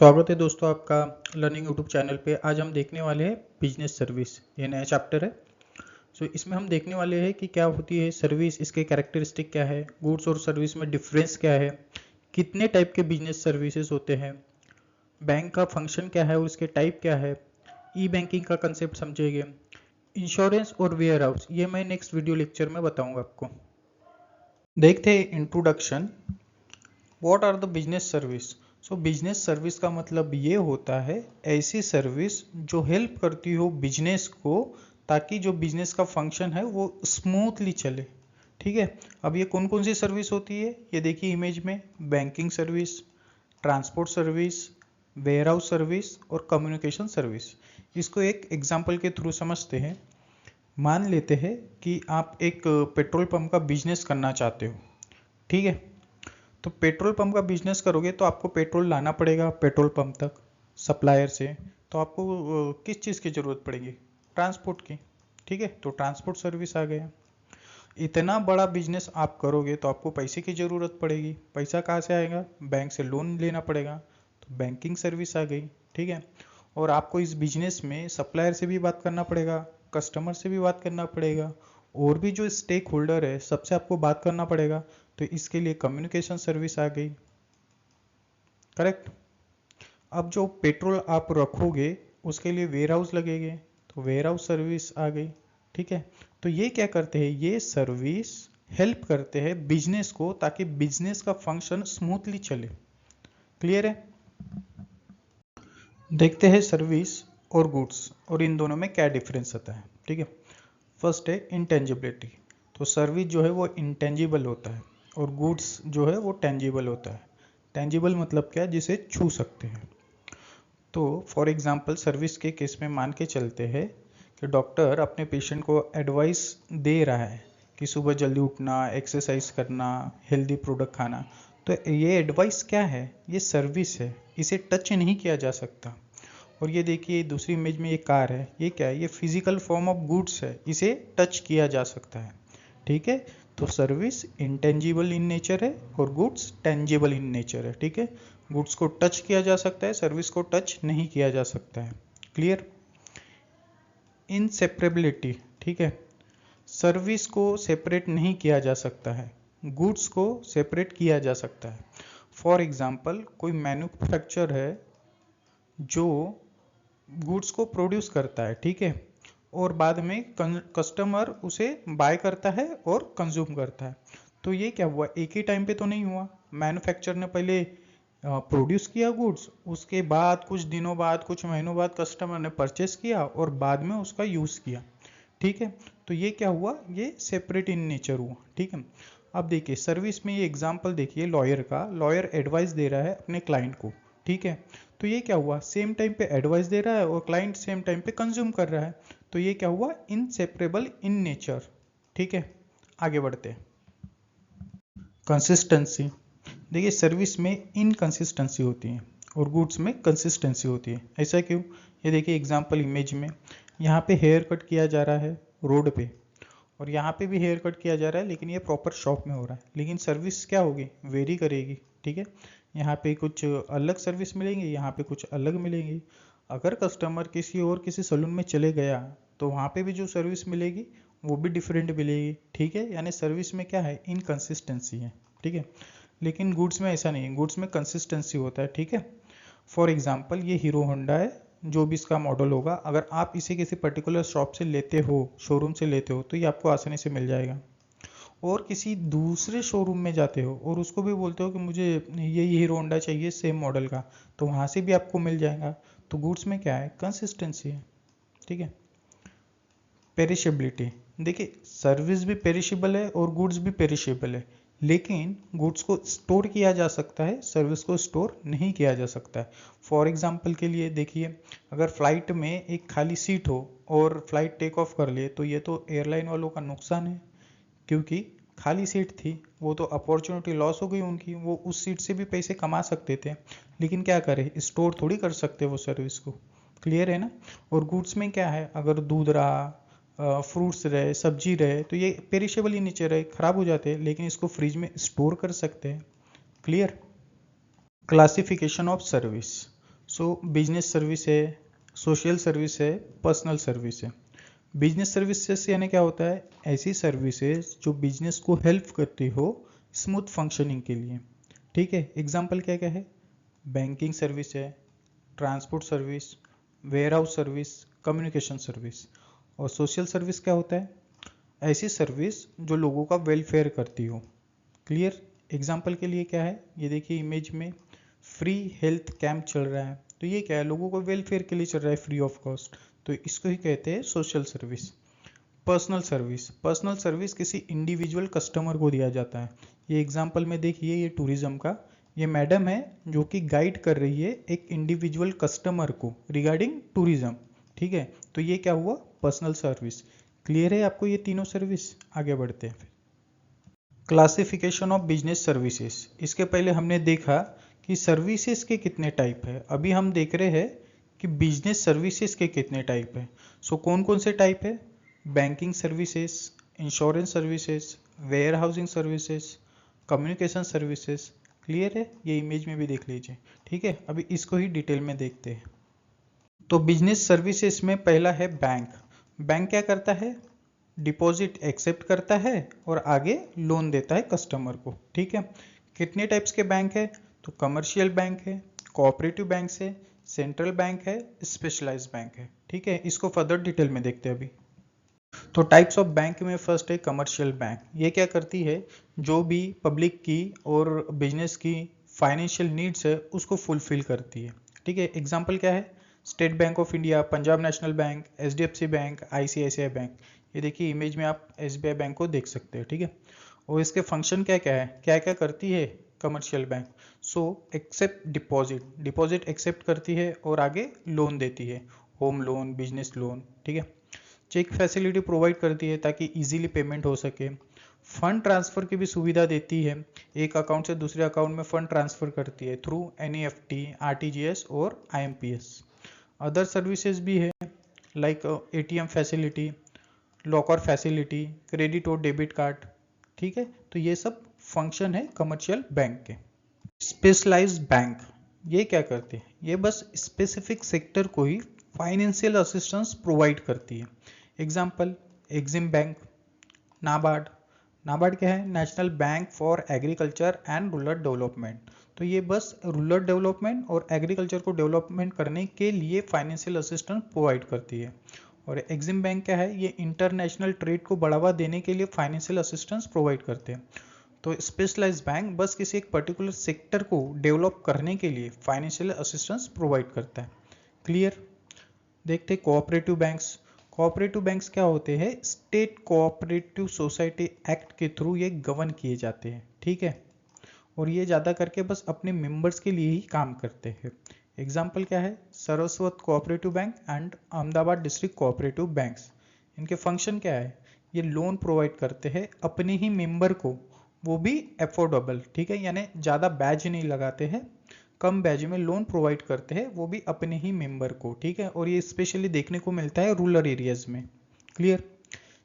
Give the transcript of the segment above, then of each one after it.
स्वागत है दोस्तों आपका लर्निंग यूट्यूब चैनल पे। आज हम देखने वाले हैं बिजनेस सर्विस। ये नया चैप्टर है। इसमें हम देखने वाले हैं कि क्या होती है सर्विस, इसके कैरेक्टरिस्टिक क्या है, गुड्स और सर्विस में डिफरेंस क्या है, कितने टाइप के बिजनेस सर्विसेज होते हैं, बैंक का फंक्शन क्या है और उसके टाइप क्या है, ई बैंकिंग का कंसेप्ट समझेंगे, इंश्योरेंस और वेयर हाउस। ये मैं नेक्स्ट वीडियो लेक्चर में बताऊंगा आपको। देखते हैं introduction. What are the business service. Business service का मतलब ये होता है ऐसी सर्विस जो हेल्प करती हो बिजनेस को, ताकि जो बिजनेस का फंक्शन है वो स्मूथली चले। ठीक है। अब ये कौन कौन सी सर्विस होती है, ये देखिए इमेज में। Banking service, transport service, warehouse service और कम्युनिकेशन सर्विस। इसको एक एग्जाम्पल के थ्रू समझते हैं। मान लेते हैं कि आप एक पेट्रोल पंप का बिजनेस करना चाहते हो। ठीक है। तो पेट्रोल पंप का बिजनेस करोगे तो आपको पेट्रोल लाना पड़ेगा पेट्रोल पंप तक सप्लायर से। तो आपको किस चीज़ की ज़रूरत पड़ेगी? ट्रांसपोर्ट की। ठीक है। तो ट्रांसपोर्ट सर्विस आ गया। इतना बड़ा बिजनेस आप करोगे तो आपको पैसे की ज़रूरत पड़ेगी। पैसा कहाँ से आएगा? बैंक से लोन लेना पड़ेगा। तो बैंकिंग सर्विस आ गई। ठीक है। और आपको इस बिजनेस में सप्लायर से भी बात करना पड़ेगा, कस्टमर से भी बात करना पड़ेगा, और भी जो स्टेक होल्डर है सबसे आपको बात करना पड़ेगा। तो इसके लिए कम्युनिकेशन सर्विस आ गई। करेक्ट। अब जो पेट्रोल आप रखोगे उसके लिए वेयर हाउस लगेंगे, तो वेयर हाउस सर्विस आ गई। ठीक है। तो ये क्या करते हैं, ये सर्विस हेल्प करते हैं बिजनेस को, ताकि बिजनेस का फंक्शन स्मूथली चले। क्लियर है? देखते हैं सर्विस और गुड्स और इन दोनों में क्या डिफरेंस आता है। ठीक है। फर्स्ट है इंटेंजिबिलिटी। तो सर्विस जो है वो इंटेंजिबल होता है और गुड्स जो है वो टेंजिबल होता है। टेंजिबल मतलब क्या? जिसे छू सकते हैं। तो फॉर एग्जांपल सर्विस के केस में मान के चलते हैं कि डॉक्टर अपने पेशेंट को एडवाइस दे रहा है कि सुबह जल्दी उठना, एक्सरसाइज करना, हेल्दी प्रोडक्ट खाना। तो ये एडवाइस क्या है? ये सर्विस है, इसे टच नहीं किया जा सकता। और ये देखिए दूसरी इमेज में ये कार है, ये क्या है? ये फिजिकल फॉर्म ऑफ गुड्स है, इसे टच किया जा सकता है। ठीक है। तो सर्विस इंटेंजिबल इन नेचर है और गुड्स टेंजिबल इन नेचर है। ठीक है। गुड्स को टच किया जा सकता है, सर्विस को टच नहीं किया जा सकता है। क्लियर? इनसेपरेबिलिटी। ठीक है। सर्विस को सेपरेट नहीं किया जा सकता है, गुड्स को सेपरेट किया जा सकता है। फॉर एग्जांपल कोई मैन्युफैक्चर है जो गुड्स को प्रोड्यूस करता है। ठीक है। और बाद में कस्टमर उसे बाय करता है और कंज्यूम करता है। तो ये क्या हुआ? एक ही टाइम पे तो नहीं हुआ। मैन्युफैक्चर ने पहले प्रोड्यूस किया गुड्स, उसके बाद कुछ दिनों बाद, कुछ महीनों बाद कस्टमर ने परचेस किया और बाद में उसका यूज़ किया। ठीक है। तो ये क्या हुआ? ये सेपरेट इन नेचर हुआ। ठीक है। अब देखिए सर्विस में ये एग्जांपल देखिए लॉयर का। लॉयर एडवाइस दे रहा है अपने क्लाइंट को। ठीक है। तो ये क्या हुआ? सेम टाइम पे एडवाइस दे रहा है और क्लाइंट सेम टाइम पे कंज्यूम कर रहा है। तो ये क्या हुआ? Inseparable in nature. ठीक है। आगे बढ़ते हैं। कंसिस्टेंसी। देखिए सर्विस में इनकंसिस्टेंसी होती है और गुड्स में कंसिस्टेंसी होती है। ऐसा क्यों? ये देखिए एग्जांपल इमेज में, यहाँ पे हेयर कट किया जा रहा है रोड पे, और यहाँ पे भी हेयर कट किया जा रहा है, लेकिन ये प्रॉपर शॉप में हो रहा है। लेकिन सर्विस क्या होगी? वेरी करेगी। ठीक है। यहाँ पे कुछ अलग सर्विस मिलेंगी, यहाँ पे कुछ अलग मिलेंगी। अगर कस्टमर किसी सैलून में चले गया तो वहाँ पे भी जो सर्विस मिलेगी वो भी डिफरेंट मिलेगी। ठीक है। यानी सर्विस में क्या है? इनकंसिस्टेंसी है। ठीक है। लेकिन गुड्स में ऐसा नहीं है, गुड्स में कंसिस्टेंसी होता है। ठीक है। फॉर एग्जांपल ये हीरो होंडा है, जो भी इसका मॉडल होगा, अगर आप इसे किसी पर्टिकुलर शॉप से लेते हो, शोरूम से लेते हो, तो ये आपको आसानी से मिल जाएगा। और किसी दूसरे शोरूम में जाते हो और उसको भी बोलते हो कि मुझे ये हीरो होंडा चाहिए सेम मॉडल का, तो वहाँ से भी आपको मिल जाएगा। तो गुड्स में क्या है? कंसिस्टेंसी है। ठीक है। पेरिशेबिलिटी। देखिए सर्विस भी पेरिशेबल है और गुड्स भी पेरिशेबल है, लेकिन गुड्स को स्टोर किया जा सकता है, सर्विस को स्टोर नहीं किया जा सकता है। फॉर एग्जांपल के लिए देखिए, अगर फ्लाइट में एक खाली सीट हो और फ्लाइट टेक ऑफ कर ले, तो ये तो एयरलाइन वालों का नुकसान है, क्योंकि खाली सीट थी, वो तो अपॉर्चुनिटी लॉस हो गई उनकी। वो उस सीट से भी पैसे कमा सकते थे, लेकिन क्या करें, स्टोर थोड़ी कर सकते वो सर्विस को। क्लियर है ना? और गुड्स में क्या है? अगर दूध रहा, फ्रूट्स रहे, सब्जी रहे, तो ये पेरिशेबल ही नेचर है, खराब हो जाते हैं, लेकिन इसको फ्रिज में स्टोर कर सकते हैं। Clear? Classification of service. So business service है, सोशल सर्विस है, पर्सनल सर्विस है। बिजनेस सर्विसेज यानी क्या होता है, ऐसी सर्विसेज जो बिजनेस को हेल्प करती हो स्मूथ फंक्शनिंग के लिए। ठीक है, एग्जांपल क्या क्या है, बैंकिंग सर्विस है, transport service, warehouse service, communication service. और सोशल सर्विस क्या होता है, ऐसी सर्विस जो लोगों का वेलफेयर करती हो। क्लियर, एग्जांपल के लिए क्या है, ये देखिए इमेज में फ्री हेल्थ कैंप चल रहा है, तो ये क्या है, लोगों को वेलफेयर के लिए चल रहा है फ्री ऑफ कॉस्ट, तो इसको ही कहते हैं social service. Personal service, personal service किसी इंडिविजुअल कस्टमर को दिया जाता है। ये एग्जांपल में देखिए, ये टूरिज्म का, ये मैडम है जो कि गाइड कर रही है एक इंडिविजुअल कस्टमर को रिगार्डिंग टूरिज्म। ठीक है, तो ये क्या हुआ, पर्सनल सर्विस। क्लियर है आपको ये तीनों सर्विस? आगे बढ़ते हैं। Classification of business services. इसके पहले हमने देखा कि सर्विसेज के कितने टाइप है, अभी हम देख रहे हैं कि बिजनेस सर्विसेज के कितने टाइप है। सो कौन कौन से टाइप है, banking services, insurance services, warehousing services, communication services. Clear है, ये इमेज में भी देख लीजिए। ठीक है, अभी इसको ही डिटेल में देखते हैं। तो बिजनेस सर्विसेज में पहला है बैंक। बैंक क्या करता है, डिपॉजिट एक्सेप्ट करता है और आगे लोन देता है कस्टमर को। ठीक है, कितने टाइप्स के बैंक है, तो कमर्शियल बैंक है, कोऑपरेटिव बैंक है, सेंट्रल बैंक है, स्पेशलाइज्ड बैंक है। ठीक है, इसको फर्दर डिटेल में देखते हैं अभी। तो टाइप्स ऑफ बैंक में फर्स्ट है कमर्शियल बैंक। ये क्या करती है, जो भी पब्लिक की और बिजनेस की फाइनेंशियल नीड्स है उसको फुलफिल करती है। ठीक है, एग्जांपल क्या है, state bank of India, Punjab national bank, HDFC bank, ICICI bank. ये देखिए इमेज में आप एसबीआई बैंक को देख सकते हैं। ठीक है, और इसके फंक्शन क्या क्या है, क्या क्या करती है commercial bank. So except deposit, deposit accept करती है और आगे लोन देती है, होम लोन, बिजनेस लोन। ठीक है, चेक फैसिलिटी प्रोवाइड करती है ताकि इजीली पेमेंट हो सके। फंड ट्रांसफर की भी सुविधा देती है, एक अकाउंट से दूसरे अकाउंट में फंड ट्रांसफर करती है थ्रू एनईएफटी, आरटीजीएस और आईएमपीएस। अदर सर्विसेज भी है like ATM facility, locker facility, credit और डेबिट कार्ड। ठीक है, तो ये सब फंक्शन है कमर्शियल बैंक के। स्पेशलाइज्ड बैंक, ये क्या करते हैं, ये बस स्पेसिफिक सेक्टर को ही फाइनेंशियल असिस्टेंस प्रोवाइड करती है। Example, EXIM bank, NABARD. NABARD क्या है, national bank for agriculture and rural development. तो ये बस रूरल डेवलपमेंट और एग्रीकल्चर को डेवलपमेंट करने के लिए फाइनेंशियल असिस्टेंस प्रोवाइड करती है। और एग्जिम बैंक क्या है, ये इंटरनेशनल ट्रेड को बढ़ावा देने के लिए फाइनेंशियल असिस्टेंस प्रोवाइड करते हैं। तो स्पेशलाइज्ड बैंक बस किसी एक पर्टिकुलर सेक्टर को डेवलप करने के लिए फाइनेंशियल असिस्टेंस प्रोवाइड करता है। क्लियर, देखते कोऑपरेटिव बैंक्स। कोऑपरेटिव बैंक्स क्या होते हैं, स्टेट कोऑपरेटिव सोसाइटी एक्ट के थ्रू ये गवर्न किए जाते हैं। ठीक है, और ये ज़्यादा करके बस अपने मेंबर्स के लिए ही काम करते हैं। एग्जाम्पल क्या है, Saraswat cooperative bank and Ahmedabad district cooperative banks. इनके फंक्शन क्या है, ये लोन प्रोवाइड करते हैं अपने ही मेंबर को, वो भी अफोर्डेबल। ठीक है, यानी ज़्यादा बैज नहीं लगाते हैं, कम बैज में लोन प्रोवाइड करते हैं, वो भी अपने ही मेंबर को। ठीक है, और ये स्पेशली देखने को मिलता है रूरल एरियाज में। क्लियर,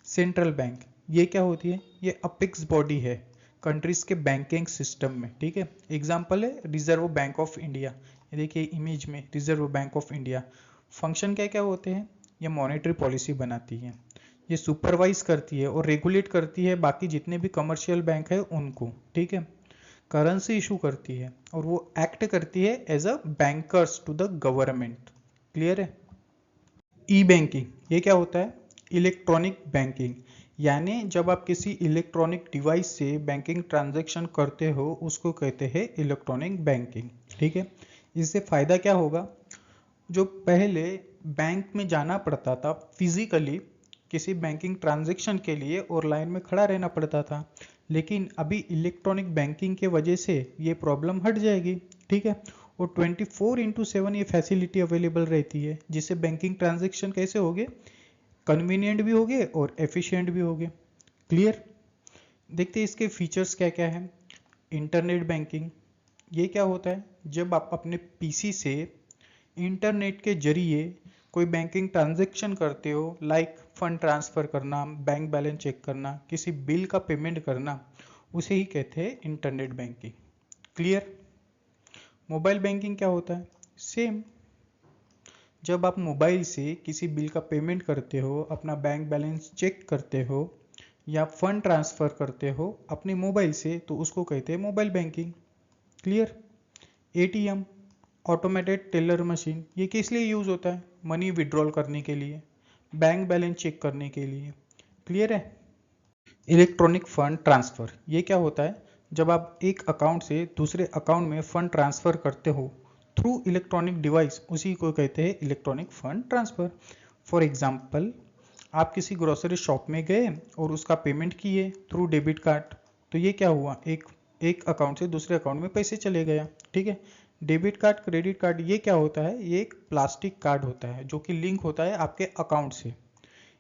सेंट्रल बैंक, ये क्या होती है, ये अपेक्स बॉडी है कंट्रीज के बैंकिंग सिस्टम में। ठीक है, एग्जांपल है रिजर्व बैंक ऑफ इंडिया। ये देखिए इमेज में reserve bank of India. Function क्या क्या होते हैं, ये मॉनेटरी पॉलिसी बनाती है, ये सुपरवाइज करती है और रेगुलेट करती है बाकी जितने भी कमर्शियल बैंक है उनको। ठीक है, करेंसी इशू करती है और वो एक्ट करती है as a bankers to the government. Clear है। ई बैंकिंग, ये क्या होता है, इलेक्ट्रॉनिक बैंकिंग, यानी जब आप किसी इलेक्ट्रॉनिक डिवाइस से बैंकिंग ट्रांजैक्शन करते हो उसको कहते हैं इलेक्ट्रॉनिक बैंकिंग। ठीक है, इससे फायदा क्या होगा, जो पहले बैंक में जाना पड़ता था फिजिकली किसी बैंकिंग ट्रांजैक्शन के लिए और लाइन में खड़ा रहना पड़ता था, लेकिन अभी इलेक्ट्रॉनिक बैंकिंग के वजह से ये प्रॉब्लम हट जाएगी। ठीक है, और 24/7 ये फैसिलिटी अवेलेबल रहती है, जिससे बैंकिंग ट्रांजैक्शन कैसे होंगे, कन्वीनियंट भी होंगे और एफिशिएंट भी होंगे। क्लियर, देखते हैं इसके फीचर्स क्या क्या है। इंटरनेट बैंकिंग, ये क्या होता है, जब आप अपने पीसी से इंटरनेट के जरिए कोई बैंकिंग ट्रांजैक्शन करते हो, लाइक फंड ट्रांसफर करना, बैंक बैलेंस चेक करना, किसी बिल का पेमेंट करना, उसे ही कहते हैं internet banking. Clear, mobile banking क्या होता है, सेम जब आप मोबाइल से किसी बिल का पेमेंट करते हो, अपना बैंक बैलेंस चेक करते हो या फंड ट्रांसफ़र करते हो अपने मोबाइल से, तो उसको कहते हैं mobile banking. Clear? ATM, automated teller machine, ये किस लिए यूज़ होता है? मनी विड्रॉल करने के लिए, बैंक बैलेंस चेक करने के लिए। क्लियर है? इलेक्ट्रॉनिक फंड ट्रांसफ़र, ये क्या होता है? जब आप एक अकाउंट से दूसरे अकाउंट में फ़ंड ट्रांसफ़र करते हो थ्रू इलेक्ट्रॉनिक डिवाइस, उसी को कहते हैं electronic fund transfer. For example, आप किसी ग्रोसरी शॉप में गए और उसका पेमेंट किए थ्रू डेबिट कार्ड, तो ये क्या हुआ? एक अकाउंट से दूसरे अकाउंट में पैसे चले गया। ठीक है? डेबिट कार्ड, क्रेडिट कार्ड, ये क्या होता है? ये एक प्लास्टिक कार्ड होता है जो कि लिंक होता है आपके अकाउंट से।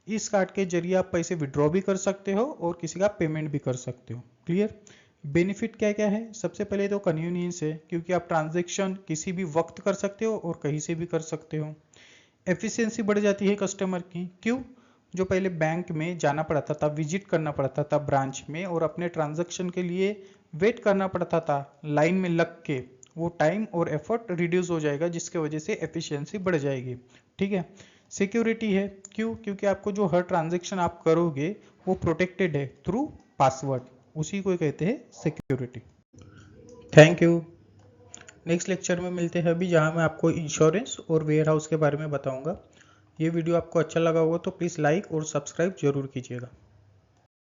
इस कार्ड के जरिए आप पैसे विड्रॉ भी कर सकते हो और किसी का पेमेंट भी कर सकते हो। क्लियर? बेनिफिट क्या क्या है? सबसे पहले तो कन्वीनियंस है, क्योंकि आप ट्रांजैक्शन किसी भी वक्त कर सकते हो और कहीं से भी कर सकते हो। एफिशिएंसी बढ़ जाती है कस्टमर की। क्यों? जो पहले बैंक में जाना पड़ता था, विजिट करना पड़ता था ब्रांच में और अपने ट्रांजैक्शन के लिए वेट करना पड़ता था लाइन में लग के, वो टाइम और एफर्ट रिड्यूस हो जाएगा, जिसके वजह से एफिशिएंसी बढ़ जाएगी। ठीक है? सिक्योरिटी है। क्यों? क्योंकि आपको जो हर ट्रांजैक्शन आप करोगे वो प्रोटेक्टेड है थ्रू पासवर्ड, उसी को कहते हैं security. Thank you. Next lecture में मिलते हैं अभी, जहां मैं आपको इंश्योरेंस और वेयर हाउस के बारे में बताऊंगा। ये वीडियो आपको अच्छा लगा होगा तो प्लीज़ लाइक और सब्सक्राइब जरूर कीजिएगा।